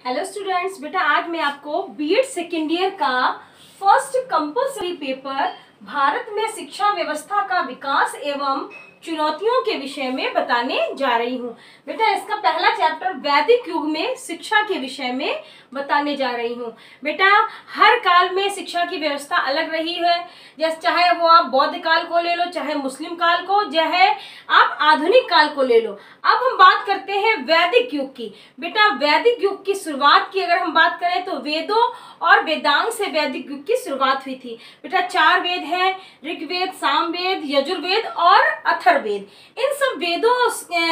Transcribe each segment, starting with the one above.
Hello students, बेटा आज मैं आपको बीएड सेकेंड ईयर का फर्स्ट कंपल्सरी पेपर भारत में शिक्षा व्यवस्था का विकास एवं चुनौतियों के विषय में बताने जा रही हूँ। बेटा इसका पहला चैप्टर वैदिक युग में शिक्षा के विषय में बताने जा रही हूँ। बेटा हर काल में शिक्षा की व्यवस्था अलग रही है, जैसे चाहे वो आप बौद्ध काल को ले लो, चाहे मुस्लिम काल को, चाहे आप आधुनिक काल को ले लो। अब हम बात करते हैं वैदिक युग की। बेटा वैदिक युग की शुरुआत की अगर हम बात करें तो वेदों और वेदांग से वैदिक युग की शुरुआत हुई थी। बेटा 4 वेद हैं, ऋग्वेद, सामवेद, यजुर्वेद और अथर्ववेद। इन सब वेदों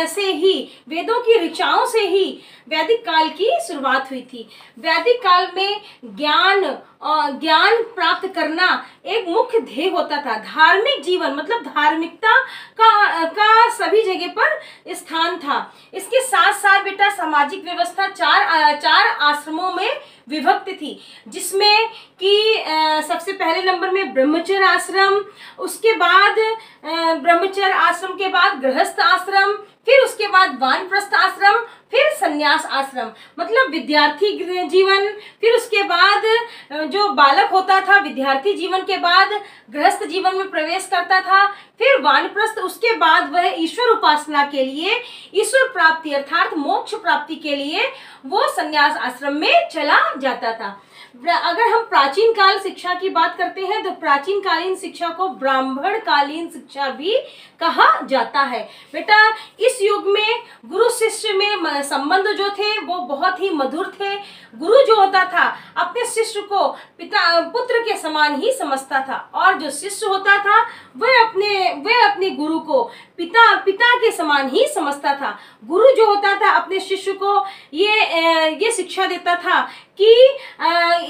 से ही, वेदों की ऋचाओं से ही वैदिक काल की शुरुआत हुई थी। वैदिक काल में ज्ञान प्राप्त करना एक मुख्य ध्येय होता था। धार्मिक जीवन मतलब धार्मिकता का सभी जगह पर स्थान था। इसके साथ साथ बेटा सामाजिक व्यवस्था चार आश्रमों में विभक्त थी, जिसमें कि सबसे पहले नंबर में ब्रह्मचर्य आश्रम, उसके बाद ब्रह्मचर्य आश्रम के बाद गृहस्थ आश्रम, फिर उसके बाद वानप्रस्थ आश्रम, फिर संन्यास आश्रम मतलब विद्यार्थी जीवन, फिर उसके बाद जो बालक होता था विद्यार्थी जीवन के बाद गृहस्थ जीवन में प्रवेश करता था, फिर वानप्रस्थ, उसके बाद वह ईश्वर उपासना के लिए, ईश्वर प्राप्ति अर्थात मोक्ष प्राप्ति के लिए वो संन्यास आश्रम में चला जाता था। अगर हम प्राचीन काल शिक्षा की बात करते हैं तो प्राचीन कालीन शिक्षा को ब्राह्मण कालीन शिक्षा भी कहा जाता है। बेटा इस युग में गुरु शिष्य में संबंध जो थे वो बहुत ही मधुर थे। गुरु जो होता था अपने शिष्य को पुत्र के समान ही समझता था, और जो शिष्य होता था वह अपने गुरु को पिता के समान ही समझता था। गुरु जो होता था अपने शिष्य को ये शिक्षा देता था कि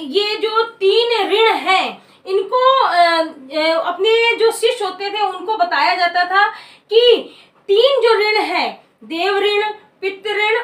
ये जो 3 ऋण हैं इनको अपने जो शिष्य होते थे उनको बताया जाता था कि 3 जो ऋण हैं, देव ऋण, पितृ ऋण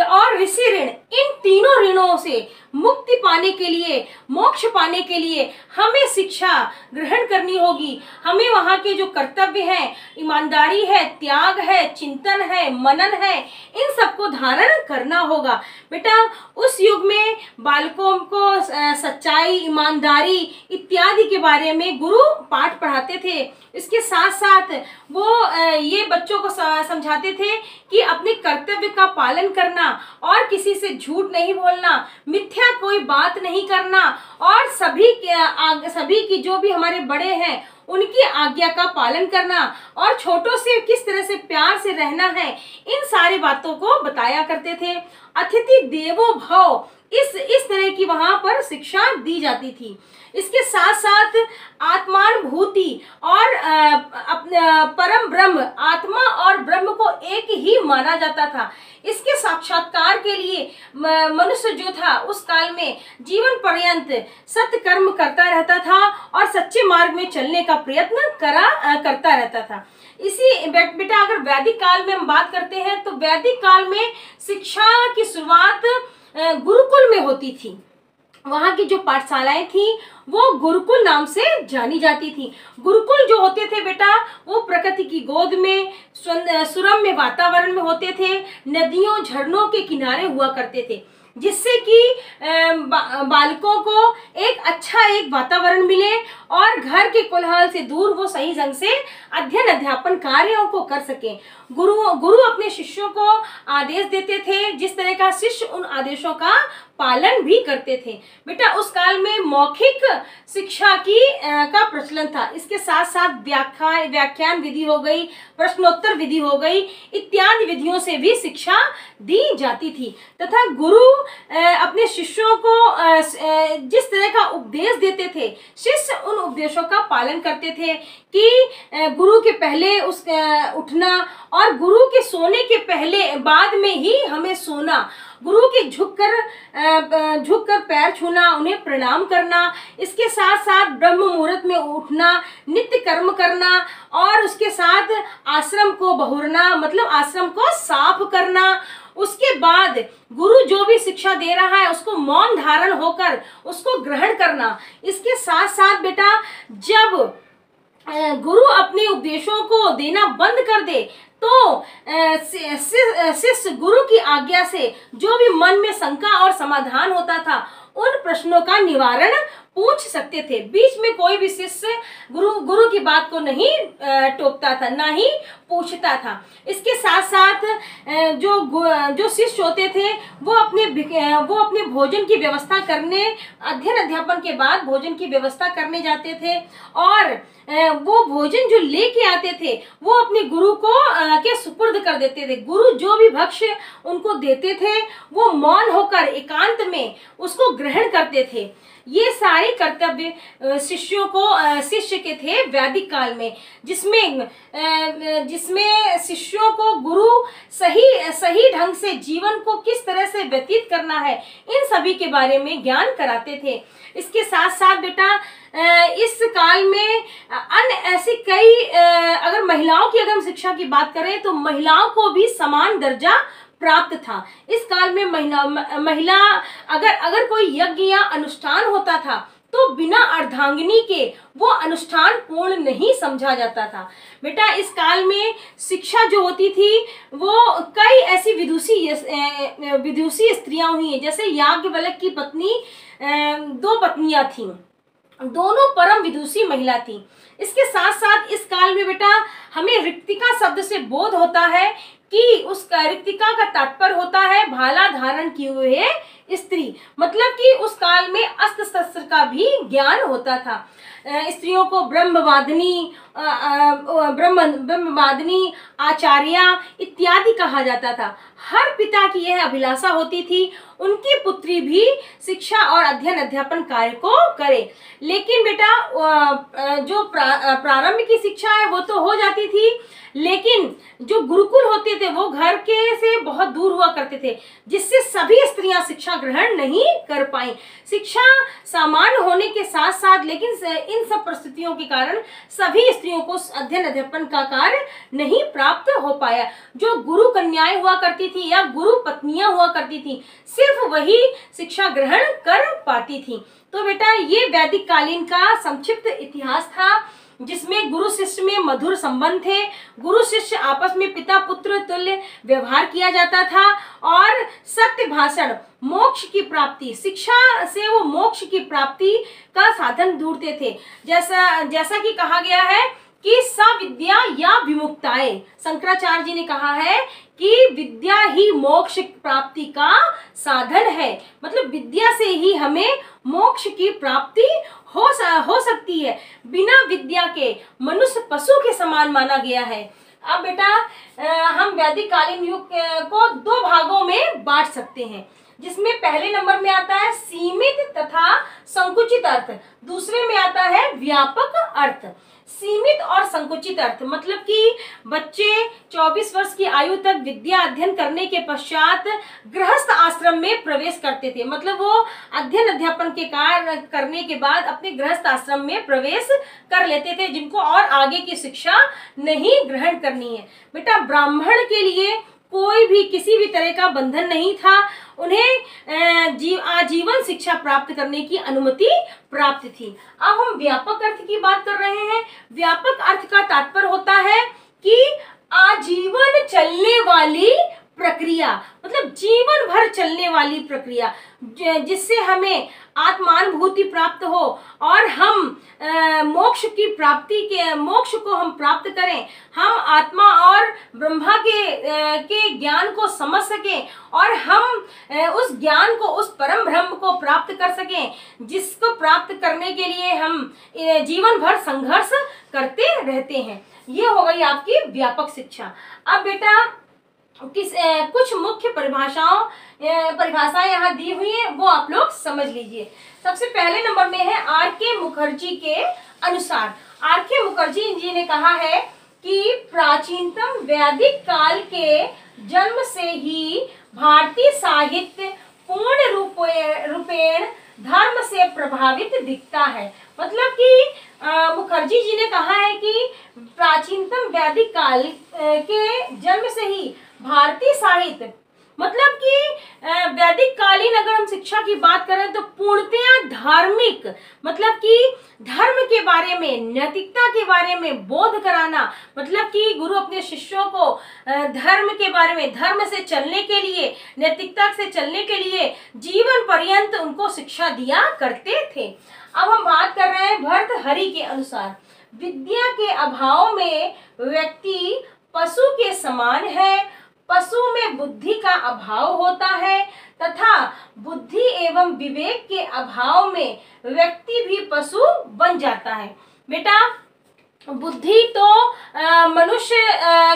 और ऋषि ऋण, इन तीनों ऋणों से मुक्ति पाने के लिए, मोक्ष पाने के लिए हमें शिक्षा ग्रहण करनी होगी। हमें वहाँ के जो कर्तव्य हैं, ईमानदारी है, त्याग है, चिंतन है, मनन है, इन सबको धारण करना होगा। बेटा उस युग में बालकों को सच्चाई, ईमानदारी इत्यादि के बारे में गुरु पाठ पढ़ाते थे। इसके साथ साथ वो ये बच्चों को समझाते थे कि अपने कर्तव्य का पालन करना और किसी से झूठ नहीं बोलना, मिथ्या कोई बात नहीं करना, और सभी की जो भी हमारे बड़े हैं उनकी आज्ञा का पालन करना, और छोटों से किस तरह से प्यार से रहना है, इन सारी बातों को बताया करते थे। अतिथि देवो भव, इस तरह की वहां पर शिक्षा दी जाती थी। इसके साथ साथ आत्मानुभूति और परम ब्रह्म, आत्मा और ब्रह्म को एक ही माना जाता था। इसके साक्षात्कार के लिए मनुष्य जो था उस काल में जीवन पर्यंत सत्य कर्म करता रहता था और सच्चे मार्ग में चलने का प्रयत्न करता रहता था। इसी बेटा अगर वैदिक काल में हम बात करते हैं तो वैदिक काल में शिक्षा की शुरुआत गुरुकुल में होती थी। वहाँ की जो पाठशालाएं थी वो गुरुकुल नाम से जानी जाती थी। गुरुकुल जो होते थे बेटा वो प्रकृति की गोद में सुरम्य वातावरण में होते थे, नदियों झरनों के किनारे हुआ करते थे, जिससे कि बालकों को एक वातावरण मिले और घर के कोलाहल से दूर वो सही ढंग से अध्यापन कार्यों को कर सकें। गुरु अपने शिष्यों को आदेश देते थे, जिस तरह का शिष्य उन आदेशों का पालन भी करते थे। बेटा उस काल में मौखिक शिक्षा का प्रचलन था। इसके साथ साथ व्याख्यान विधि हो गई, प्रश्नोत्तर विधि हो गई, इत्यादि विधियों से भी शिक्षा दी जाती थी। तथा गुरु अपने शिष्यों को जिस तरह का उपदेश देते थे, शिष्य उन उपदेशों का पालन करते थे कि गुरु के पहले उठना और गुरु के सोने के बाद में ही हमें सोना, गुरु के झुककर पैर छूना, उन्हें प्रणाम करना, इसके साथ साथ ब्रह्म मुहूर्त में उठना, नित्य कर्म करना, और उसके साथ आश्रम को बहुरना मतलब आश्रम को साफ करना। उसके बाद गुरु जो भी शिक्षा दे रहा है उसको मौन धारण होकर उसको ग्रहण करना। इसके साथ साथ बेटा जब गुरु अपने उपदेशों को देना बंद कर दे तो शिष्य गुरु की आज्ञा से जो भी मन में शंका और समाधान होता था उन प्रश्नों का निवारण पूछ सकते थे। बीच में कोई भी शिष्य गुरु की बात को नहीं टोकता था, ना ही पूछता था। इसके साथ साथ जो शिष्य होते थे वो अपने भोजन की व्यवस्था करने, अध्ययन अध्यापन के बाद भोजन की व्यवस्था करने जाते थे और वो भोजन जो लेके आते थे वो अपने गुरु को के सुपुर्द कर देते थे। गुरु जो भी भक्ष्य उनको देते थे वो मौन होकर एकांत में उसको ग्रहण करते थे। ये सारे कर्तव्य शिष्य के थे वैदिक काल में, जिसमें शिष्यों को गुरु सही ढंग से जीवन को किस तरह से व्यतीत करना है इन सभी के बारे में ज्ञान कराते थे। इसके साथ साथ बेटा इस काल में अन्य ऐसी कई अगर महिलाओं की हम शिक्षा की बात करें तो महिलाओं को भी समान दर्जा प्राप्त था। इस काल में महिला अगर कोई यज्ञ या अनुष्ठान होता था तो बिना अर्धांगिनी के वो अनुष्ठान पूर्ण नहीं समझा जाता था। बेटा इस काल में शिक्षा जो होती थी वो कई ऐसी विदुषी स्त्रियां हुई हैं, जैसे याज्ञवल्क्य की पत्नी 2 पत्नियां थीं, दोनों परम विदुषी महिला थी। इसके साथ साथ इस काल में बेटा हमें रिक्तिका शब्द से बोध होता है कि उस रिक्तिका का तात्पर्य होता है भाला धारण किए हुए स्त्री, मतलब कि उस काल में अस्त्र शस्त्र का भी ज्ञान होता था। स्त्रियों को ब्रह्मवादिनी, आचार्या इत्यादि कहा जाता था। हर पिता की यह अभिलाषा होती थी उनकी पुत्री भी शिक्षा और अध्ययन अध्यापन कार्य को करे। लेकिन बेटा जो प्रारंभ की शिक्षा है वो तो हो जाती थी, लेकिन जो गुरुकुल होते थे वो घर के से बहुत दूर हुआ करते थे, जिससे सभी स्त्रियां शिक्षा ग्रहण नहीं कर पाई। शिक्षा सामान्य होने के साथ साथ लेकिन इन सब परिस्थितियों के कारण सभी स्त्रियों को अध्ययन अध्यापन का कार्य नहीं प्राप्त हो पाया। जो गुरु कन्याएं हुआ करती थी या गुरु पत्नियां हुआ करती थी सिर्फ वही शिक्षा ग्रहण कर पाती थी। तो बेटा ये वैदिक कालीन का संक्षिप्त इतिहास था, जिसमें गुरु शिष्य में मधुर संबंध थे। गुरु शिष्य आपस में पिता पुत्र तुल्य व्यवहार किया जाता था और सत्य भाषण मोक्ष की प्राप्ति, शिक्षा से वो मोक्ष की प्राप्ति का साधन ढूंढते थे। जैसा कि कहा गया है कि सविद्या या विमुक्ताए, शंकराचार्य जी ने कहा है कि विद्या ही मोक्ष प्राप्ति का साधन है, मतलब विद्या से ही हमें मोक्ष की प्राप्ति हो सकती है। बिना विद्या के मनुष्य पशु के समान माना गया है। अब बेटा हम वैदिक कालीन युग को 2 भागों में बांट सकते हैं, जिसमें पहले नंबर में आता है सीमित तथा संकुचित अर्थ, दूसरे में आता है व्यापक अर्थ। सीमित और संकुचित अर्थ मतलब कि बच्चे 24 वर्ष की आयु तक विद्या अध्ययन करने के पश्चात गृहस्थ आश्रम में प्रवेश करते थे, मतलब वो अध्ययन अध्यापन के कार्य करने के बाद अपने गृहस्थ आश्रम में प्रवेश कर लेते थे, जिनको और आगे की शिक्षा नहीं ग्रहण करनी है। बेटा ब्राह्मण के लिए कोई भी किसी भी तरह का बंधन नहीं था, उन्हें आजीवन शिक्षा प्राप्त करने की अनुमति प्राप्त थी। अब हम व्यापक अर्थ की बात कर रहे हैं। व्यापक अर्थ का तात्पर्य होता है कि आजीवन चलने वाली प्रक्रिया, मतलब जीवन भर चलने वाली प्रक्रिया, जिससे हमें आत्मानुभूति प्राप्त हो और हम मोक्ष को हम प्राप्त करें, हम आत्मा और ब्रह्मा के ज्ञान को समझ सकें और हम उस ज्ञान को, उस परम ब्रह्म को प्राप्त कर सकें, जिसको प्राप्त करने के लिए हम जीवन भर संघर्ष करते रहते हैं। ये हो गई आपकी व्यापक शिक्षा। अब बेटा कुछ मुख्य परिभाषाएं यहाँ दी हुई है, वो आप लोग समझ लीजिए। सबसे पहले नंबर में है आर.के. मुखर्जी के अनुसार। आर.के. मुखर्जी जी ने कहा है कि प्राचीनतम वैदिक काल के जन्म से ही भारतीय साहित्य पूर्ण रूपेण धर्म से प्रभावित दिखता है। मतलब कि मुखर्जी जी ने कहा है कि प्राचीनतम वैदिक काल के जन्म से ही भारतीय साहित्य, मतलब कि वैदिक कालीन अगर हम शिक्षा की बात करें तो पूर्णतया धार्मिक, मतलब कि धर्म के बारे में, नैतिकता के बारे में बोध कराना, मतलब कि गुरु अपने शिष्यों को धर्म के बारे में, धर्म से चलने के लिए, नैतिकता से चलने के लिए जीवन पर्यंत उनको शिक्षा दिया करते थे। अब हम बात कर रहे हैं भर्तृहरि के अनुसार, विद्या के अभाव में व्यक्ति पशु के समान है, पशु में बुद्धि का अभाव होता है तथा बुद्धि एवं विवेक के अभाव में व्यक्ति भी पशु बन जाता है। बेटा बुद्धि तो मनुष्य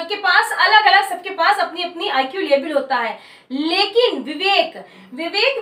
के पास अलग अलग, सबके पास अपनी अपनी आईक्यू लेवल होता है, लेकिन विवेक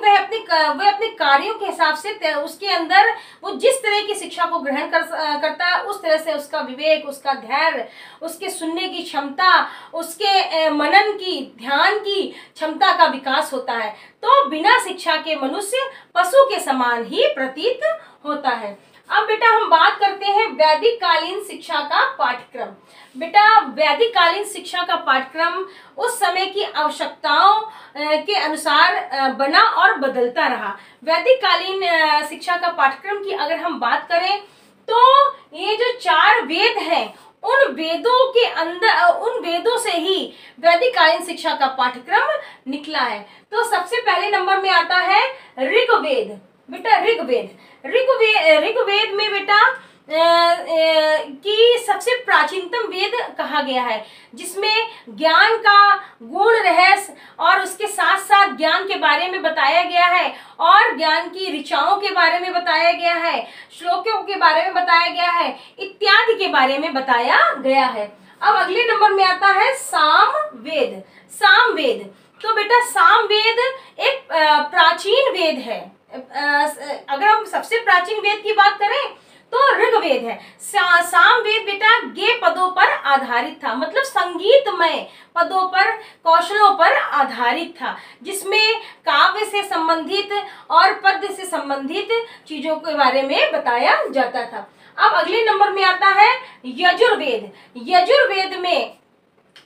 वह अपने कार्यों के हिसाब से उसके अंदर वो जिस तरह की शिक्षा को ग्रहण करता है उस तरह से उसका विवेक, उसका धैर्य, उसके सुनने की क्षमता, उसके मनन की, ध्यान की क्षमता का विकास होता है। तो बिना शिक्षा के मनुष्य पशु के समान ही प्रतीत होता है। अब बेटा हम बात करते हैं वैदिक कालीन शिक्षा का पाठ्यक्रम। बेटा वैदिक कालीन शिक्षा का पाठ्यक्रम उस समय की आवश्यकताओं के अनुसार बना और बदलता रहा। वैदिक कालीन शिक्षा का पाठ्यक्रम की अगर हम बात करें तो ये जो 4 वेद हैं, उन वेदों के अंदर, उन वेदों से ही वैदिक कालीन शिक्षा का पाठ्यक्रम निकला है। तो सबसे पहले नंबर में आता है ऋग्वेद। बेटा ऋग्वेद में बेटा की सबसे प्राचीनतम वेद कहा गया है, जिसमें ज्ञान का गुण, रहस्य और उसके साथ साथ ज्ञान के बारे में बताया गया है और ज्ञान की ऋचाओं के बारे में बताया गया है, श्लोकों के बारे में बताया गया है, इत्यादि के बारे में बताया गया है। अब अगले नंबर में आता है सामवेद। तो बेटा सामवेद एक प्राचीन वेद है। अगर हम सबसे प्राचीन वेद की बात करें तो ऋग्वेद है। सामवेद बेटा गे पदों पर आधारित था, मतलब संगीतमय पदों पर, कौशलों पर आधारित था, जिसमें काव्य से संबंधित और पद्य से संबंधित चीजों के बारे में बताया जाता था। अब अगले नंबर में आता है यजुर्वेद। यजुर्वेद में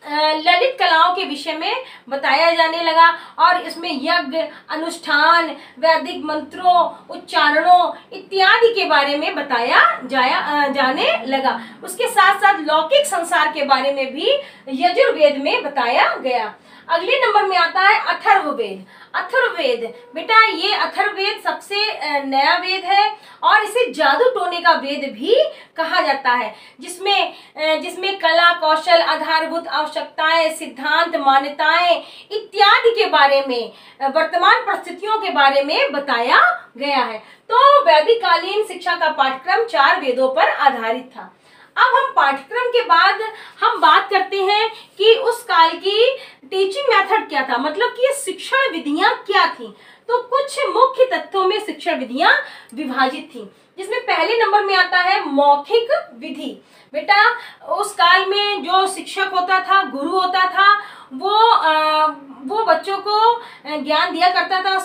ललित कलाओं के विषय में बताया जाने लगा और इसमें यज्ञ, अनुष्ठान, वैदिक मंत्रों, उच्चारणों इत्यादि के बारे में बताया जाने लगा। उसके साथ साथ लौकिक संसार के बारे में भी यजुर्वेद में बताया गया। अगले नंबर में आता है अथर्ववेद। अथर्ववेद बेटा ये अथर्ववेद सबसे नया वेद है और इसे जादू टोने का वेद भी कहा जाता है, जिसमें कला, कौशल, आधारभूत आवश्यकताएं, सिद्धांत, मान्यताएं इत्यादि के बारे में, वर्तमान परिस्थितियों के बारे में बताया गया है। तो वैदिक कालीन शिक्षा का पाठ्यक्रम 4 वेदों पर आधारित था। अब हम पाठ्यक्रम के बाद हम बात करते हैं कि उस काल की टीचिंग मेथड क्या था, मतलब कि शिक्षण विधियां क्या थी। तो कुछ मुख्य तत्वों में शिक्षण विधियां विभाजित थी, जिसमें पहले नंबर में आता है मौखिक विधि। बेटा उस काल में जो शिक्षक होता था, गुरु होता था, वो बच्चों को ज्ञान दिया करता था।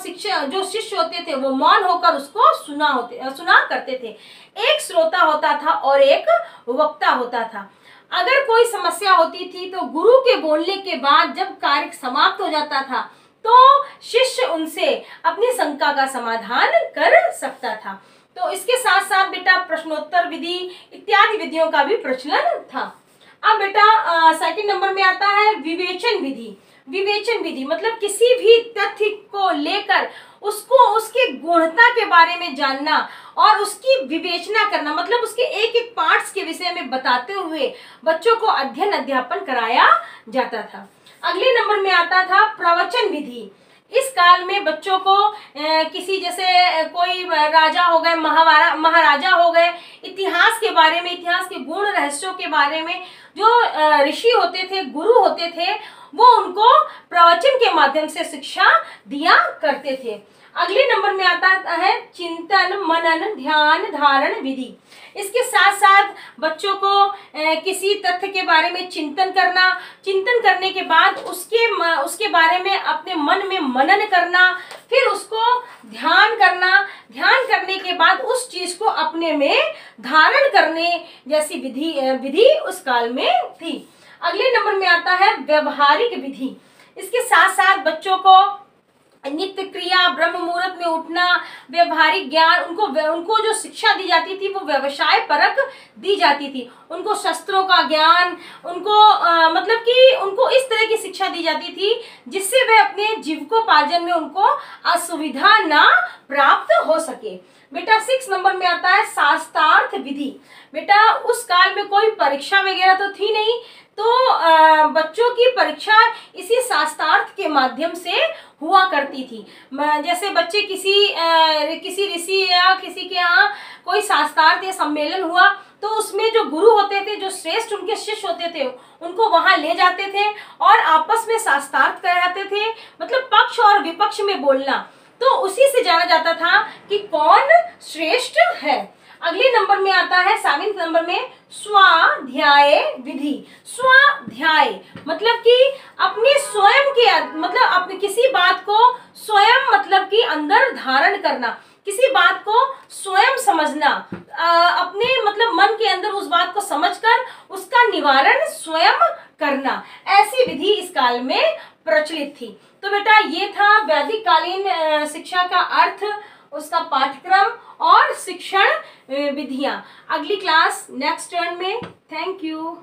जो शिष्य होते थे वो मौन होकर उसको सुना करते थे। एक श्रोता होता था और एक वक्ता होता था। अगर कोई समस्या होती थी तो गुरु के बोलने के बाद जब कार्य समाप्त हो जाता था तो शिष्य उनसे अपनी शंका का समाधान कर सकता था। तो इसके साथ साथ बेटा प्रश्नोत्तर विधि इत्यादि विधियों का भी प्रचलन था। अब बेटा सेकंड नंबर में आता है विवेचन विधि। विवेचन विधि मतलब किसी भी तथ्य को लेकर उसको उसके गुणता के बारे में जानना और उसकी विवेचना करना, मतलब उसके एक एक पार्ट्स के विषय में बताते हुए बच्चों को अध्ययन अध्यापन कराया जाता था। अगले नंबर में आता था प्रवचन विधि। इस काल में बच्चों को किसी जैसे कोई राजा हो गए, महाराजा हो गए, इतिहास के बारे में, इतिहास के गुण रहस्यों के बारे में जो ऋषि होते थे, गुरु होते थे, वो उनको प्रवचन के माध्यम से शिक्षा दिया करते थे। अगले नंबर में आता है चिंतन, मनन, ध्यान, धारण विधि। इसके साथ साथ बच्चों को किसी तथ्य के बारे में चिंतन करना, चिंतन करने के बाद उसके बारे में अपने मन में मनन करना, फिर उसको ध्यान करना, ध्यान करने के बाद उस चीज को अपने में धारण करने जैसी विधि उस काल में थी। अगले नंबर में आता है व्यवहारिक विधि। इसके साथ साथ बच्चों को नित्य क्रिया, ब्रह्म मुहूर्त में उठना, व्यवहारिक ज्ञान, उनको जो शिक्षा दी जाती थी वो व्यवसाय परक दी जाती थी। उनको शस्त्रों का ज्ञान, उनको मतलब कि उनको इस तरह की शिक्षा दी जाती थी जिससे वे अपने जीविकोपार्जन में उनको असुविधा ना प्राप्त हो सके। बेटा 6 नंबर में आता है शास्त्रार्थ विधि। बेटा उस काल में कोई परीक्षा वगैरह तो थी नहीं, तो बच्चों की परीक्षा इसी शास्त्रार्थ के माध्यम से हुआ करती थी। जैसे बच्चे किसी ऋषि या किसी के यहाँ कोई शास्त्रार्थ या सम्मेलन हुआ तो उसमें जो गुरु होते थे, जो श्रेष्ठ उनके शिष्य होते थे, उनको वहां ले जाते थे और आपस में शास्त्रार्थ कराते थे, मतलब पक्ष और विपक्ष में बोलना। तो उसी से जाना जाता था कि कौन श्रेष्ठ है। अगले नंबर में आता है 7वें नंबर में स्वाध्याय विधि। स्वाध्याय मतलब कि अपने स्वयं के मतलब अपने किसी बात को स्वयं मतलब कि अंदर धारण करना, किसी बात को स्वयं समझना, अपने मतलब मन के अंदर उस बात को समझकर उसका निवारण स्वयं करना, ऐसी विधि इस काल में प्रचलित थी। तो बेटा ये था वैदिक कालीन शिक्षा का अर्थ, उसका पाठ्यक्रम और शिक्षण विधियां। अगली क्लास नेक्स्ट टर्न में। Thank you.